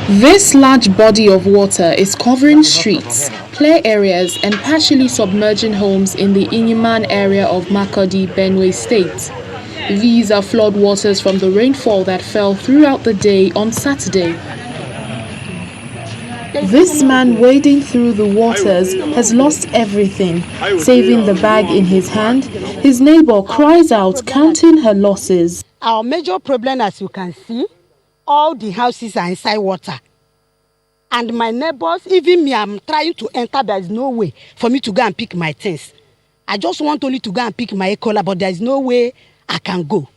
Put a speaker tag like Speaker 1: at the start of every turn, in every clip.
Speaker 1: This large body of water is covering streets, play areas and partially submerging homes in the Inyiman area of Makurdi, Benue State. These are flood waters from the rainfall that fell throughout the day on Saturday. This man wading through the waters has lost everything, saving the bag in his hand. His neighbor cries out, counting her losses.
Speaker 2: Our major problem, as you can see, all the houses are inside water. And my neighbors, even me, I'm trying to enter. There is no way for me to go and pick my things. I just want only to go and pick my E. coli, but there is no way I can go.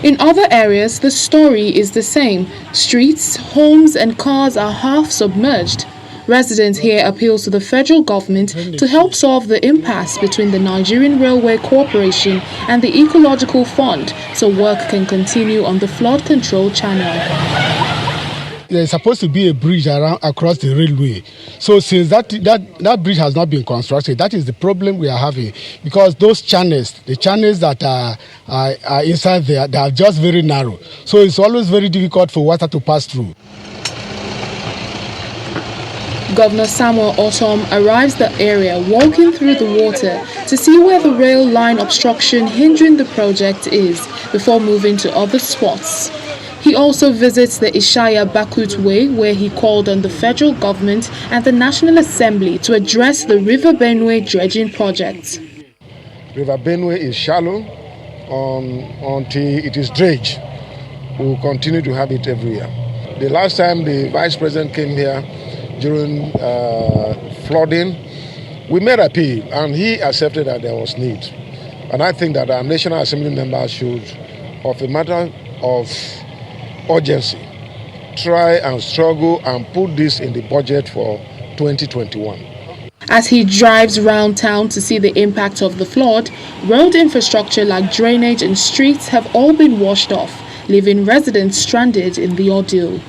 Speaker 1: In other areas, the story is the same. Streets, homes and cars are half submerged. Residents here appeal to the federal government to help solve the impasse between the Nigerian Railway Corporation and the Ecological Fund so work can continue on the flood control channel.
Speaker 3: There's supposed to be a bridge across the railway. So since that bridge has not been constructed, that is the problem we are having. Because those channels, the channels that are inside there, they are just very narrow. So it's always very difficult for water to pass through.
Speaker 1: Governor Samuel Otom arrives the area walking through the water to see where the rail line obstruction hindering the project is before moving to other spots. He also visits the Ishaya Bakut Way, where he called on the federal government and the National Assembly to address the River Benue dredging project.
Speaker 4: River Benue is shallow until it is dredged. We will continue to have it every year. The last time the Vice President came here during flooding, we made appeal and he accepted that there was need. And I think that our National Assembly members should, of a matter of urgency, try and struggle and put this in the budget for 2021.
Speaker 1: As he drives round town to see the impact of the flood, road infrastructure like drainage and streets have all been washed off, leaving residents stranded in the ordeal.